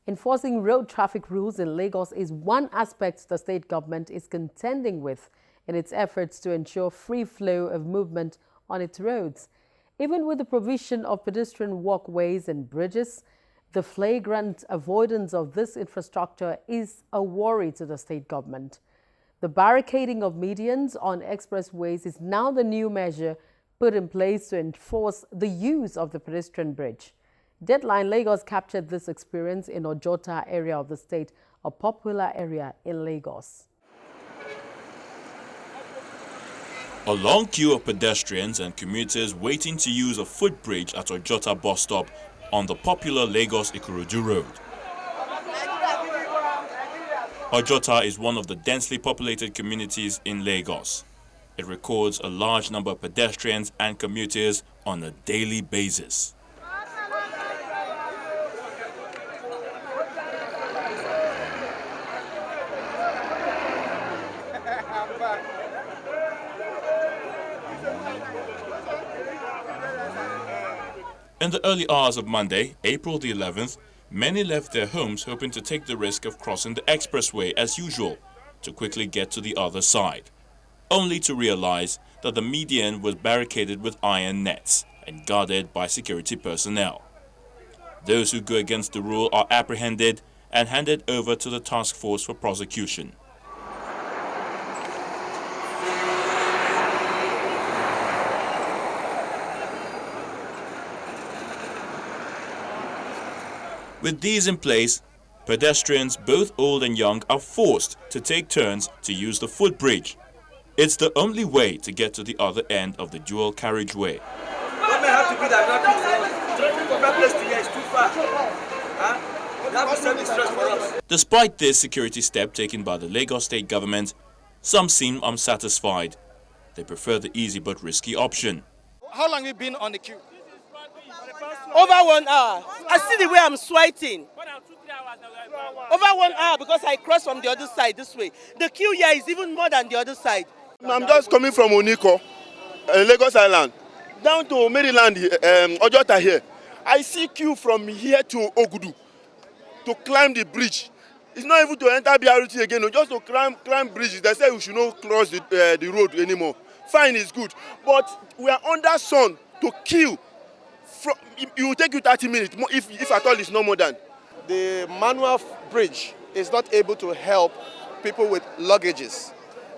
Enforcing road traffic rules in Lagos is one aspect the state government is contending with in its efforts to ensure free flow of movement on its roads. Even with the provision of pedestrian walkways and bridges, the flagrant avoidance of this infrastructure is a worry to the state government. The barricading of medians on expressways is now the new measure put in place to enforce the use of the pedestrian bridge. Deadline Lagos captured this experience in Ojota area of the state, a popular area in Lagos. A long queue of pedestrians and commuters waiting to use a footbridge at Ojota bus stop on the popular Lagos-Ikorodu road. Ojota is one of the densely populated communities in Lagos. It records a large number of pedestrians and commuters on a daily basis. In the early hours of Monday, April the 11th, many left their homes hoping to take the risk of crossing the expressway as usual to quickly get to the other side, only to realize that the median was barricaded with iron nets and guarded by security personnel. Those who go against the rule are apprehended and handed over to the task force for prosecution. With these in place, pedestrians, both old and young, are forced to take turns to use the footbridge. It's the only way to get to the other end of the dual carriageway. Despite this security step taken by the Lagos state government, some seem unsatisfied. They prefer the easy but risky option. How long have you been on the queue? Over 1 hour. I see the way I'm sweating. Over 1 hour because I crossed from the other side this way. The queue here is even more than the other side. I'm just coming from Oniko, Lagos Island, down to Maryland, Ojota here. I see queue from here to Ogudu to climb the bridge. It's not even to enter BRT again, no, just to climb bridges. They say we should not cross the road anymore. Fine is good, but we are under sun to queue. It will take you 30 minutes, if at all it's no more than. The manual bridge is not able to help people with luggages.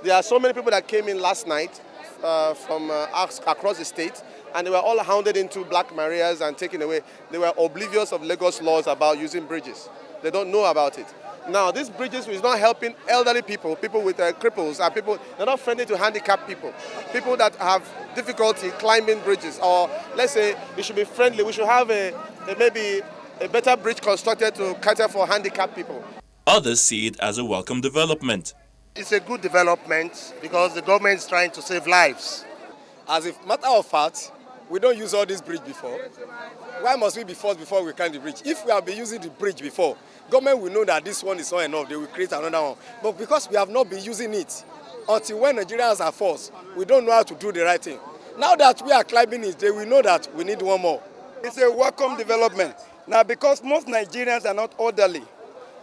There are so many people that came in last night from across the state, and they were all hounded into Black Marias and taken away. They were oblivious of Lagos laws about using bridges. They don't know about it. Now, these bridges is not helping elderly people, people with cripples, and people, they're not friendly to handicapped people, people that have difficulty climbing bridges. Or let's say it should be friendly. We should have maybe a better bridge constructed to cater for handicapped people. Others see it as a welcome development. It's a good development because the government is trying to save lives. As a matter of fact, we don't use all this bridge before. Why must we be forced before we climb the bridge? If we have been using the bridge before, government will know that this one is not enough. They will create another one. But because we have not been using it, until when Nigerians are forced, we don't know how to do the right thing. Now that we are climbing it, they will know that we need one more. It's a welcome development. Now, because most Nigerians are not orderly,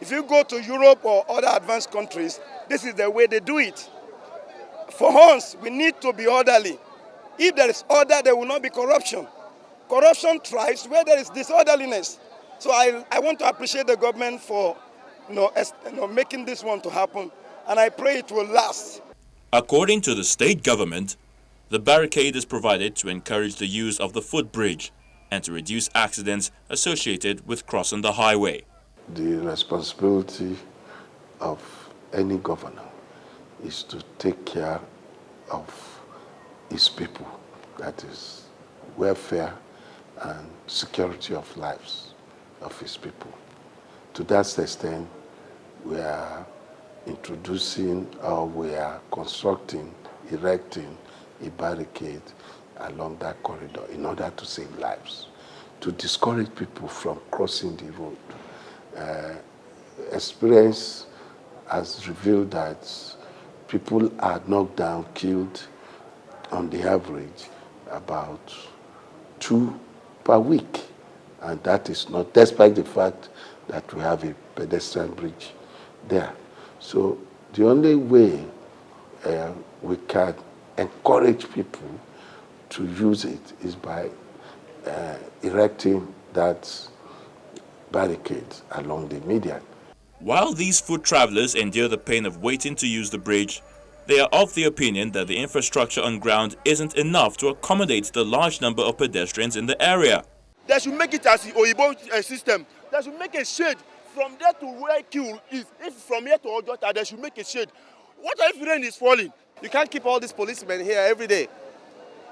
if you go to Europe or other advanced countries, this is the way they do it. For us, we need to be orderly. If there is order, there will not be corruption. Corruption thrives where there is disorderliness. So I want to appreciate the government for making this one to happen, and I pray it will last. According to the state government, the barricade is provided to encourage the use of the footbridge and to reduce accidents associated with crossing the highway. The responsibility of any governor is to take care of his people, that is, welfare and security of lives of his people. To that extent, we are introducing or we are constructing, erecting a barricade along that corridor in order to save lives, to discourage people from crossing the road. Experience has revealed that people are knocked down, killed on the average about 2 per week. And that is not, despite the fact that we have a pedestrian bridge there. So the only way we can encourage people to use it is by erecting that barricade along the median. While these foot travelers endure the pain of waiting to use the bridge, they are of the opinion that the infrastructure on ground isn't enough to accommodate the large number of pedestrians in the area. They should make it as the Oyibo system. They should make a shade from there to where queue is. If from here to Ojota, they should make a shade. What if rain is falling? You can't keep all these policemen here every day.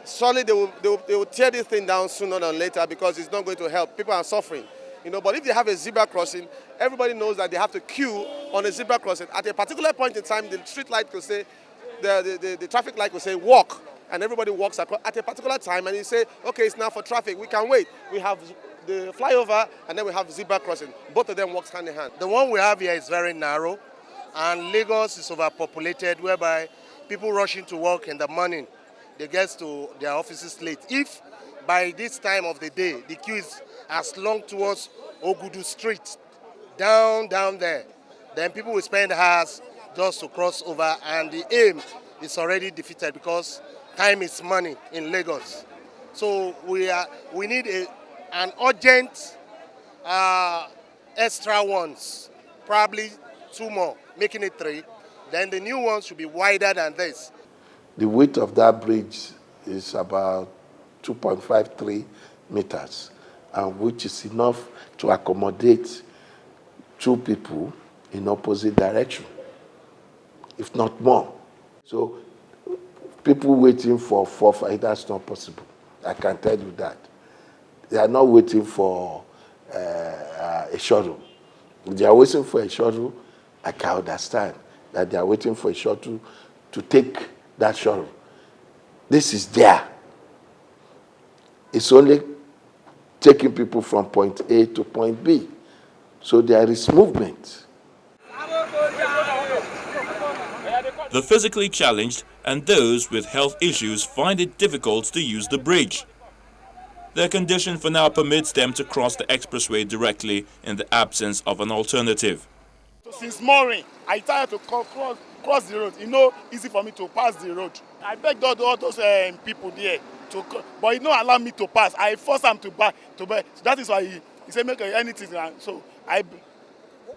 Surely they will tear this thing down sooner than later because it's not going to help. People are suffering. But if they have a zebra crossing, everybody knows that they have to queue on a zebra crossing. At a particular point in time, the street light will say, the traffic light will say walk, and everybody walks across at a particular time, and you say, okay, it's now for traffic, we can wait. We have the flyover, and then we have zebra crossing. Both of them work hand in hand. The one we have here is very narrow, and Lagos is overpopulated, whereby people rushing to work in the morning, they get to their offices late. If by this time of the day, the queue is as long towards Ogudu Street, down there, then people will spend hours just to cross over, and the aim is already defeated because time is money in Lagos. So we need an urgent extra ones, probably 2 more, making it 3. Then the new ones should be wider than this. The width of that bridge is about 2.53 meters, and which is enough to accommodate 2 people in opposite direction, if not more. So people waiting for 4-5, that's not possible. I can tell you that. They are not waiting for a shuttle. If they are waiting for a shuttle, I can understand that they are waiting for a shuttle to take that shuttle. This is there. It's only taking people from point A to point B. So there is movement. The physically challenged and those with health issues find it difficult to use the bridge. Their condition for now permits them to cross the expressway directly in the absence of an alternative. Since morning, I tried to cross the road. Easy for me to pass the road. I begged all those people there but he don't allow me to pass. I force him to buy. So that is why he said make anything. So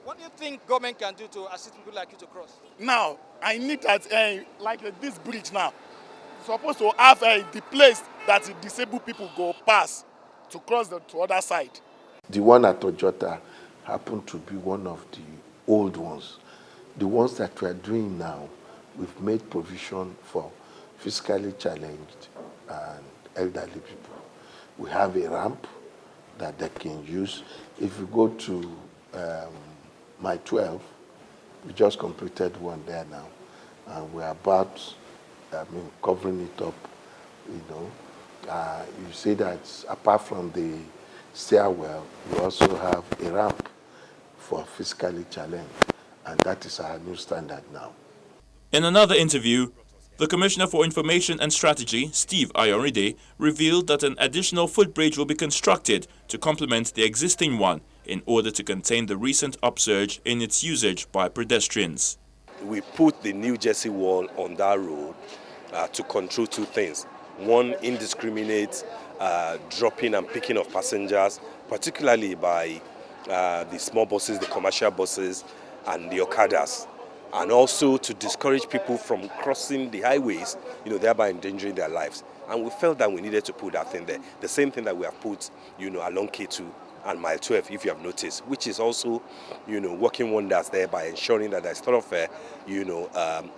What do you think government can do to assist people like you to cross? Now, I need that, like this bridge now, supposed to have the place that the disabled people go past to cross to other side. The one at Ojota happened to be one of the old ones. The ones that we are doing now, we've made provision for physically challenged and elderly people. We have a ramp that they can use. If you go to my 12, we just completed one there now, and we're about, covering it up, You see that apart from the stairwell, we also have a ramp for physically challenged, and that is our new standard now. In another interview, the Commissioner for Information and Strategy, Steve Ayoride, revealed that an additional footbridge will be constructed to complement the existing one in order to contain the recent upsurge in its usage by pedestrians. We put the New Jersey wall on that road to control 2 things. One, indiscriminate dropping and picking of passengers, particularly by the small buses, the commercial buses, and the Okadas. And also to discourage people from crossing the highways, thereby endangering their lives. And we felt that we needed to put that thing there. The same thing that we have put, along K2 and Mile 12, if you have noticed, which is also, working wonders there by ensuring that there's sort of a,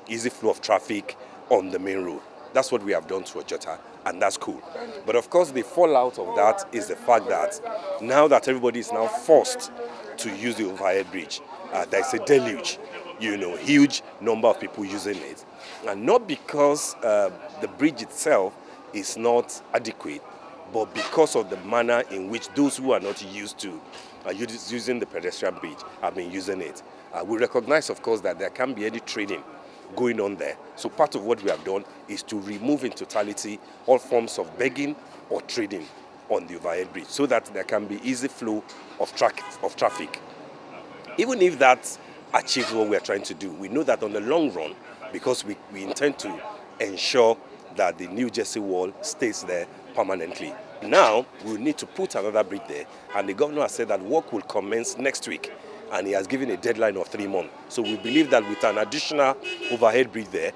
easy flow of traffic on the main road. That's what we have done to Ojota, and that's cool. But of course, the fallout of that is the fact that now that everybody is now forced to use the overhead bridge, there's a deluge. Huge number of people using it. And not because the bridge itself is not adequate, but because of the manner in which those who are not used to using the pedestrian bridge have been using it. We recognize, of course, that there can't be any trading going on there. So part of what we have done is to remove in totality all forms of begging or trading on the overhead bridge so that there can be easy flow of traffic Even if that achieves what we are trying to do, we know that on the long run, because we intend to ensure that the New Jersey Wall stays there permanently. Now, we'll need to put another bridge there, and the governor has said that work will commence next week, and he has given a deadline of 3 months. So we believe that with an additional overhead bridge there,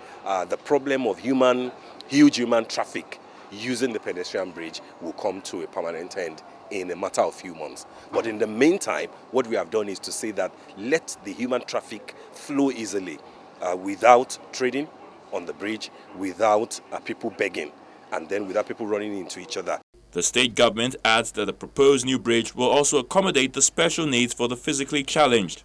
the problem of huge human traffic using the pedestrian bridge will come to a permanent end in a matter of few months. But in the meantime, what we have done is to say that let the human traffic flow easily without trading on the bridge, without people begging, and then without people running into each other. The state government adds that the proposed new bridge will also accommodate the special needs for the physically challenged.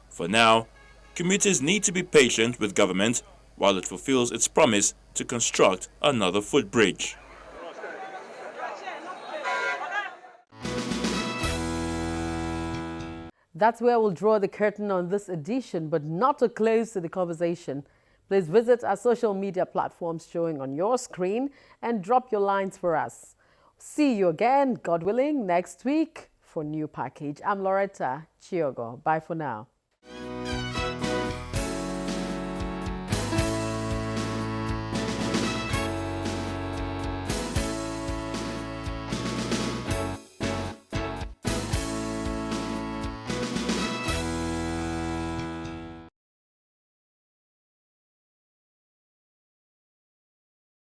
For now, commuters need to be patient with government while it fulfills its promise to construct another footbridge. That's where we'll draw the curtain on this edition, but not to close to the conversation. Please visit our social media platforms showing on your screen and drop your lines for us. See you again, God willing, next week for New Package. I'm Loretta Chiogo. Bye for now.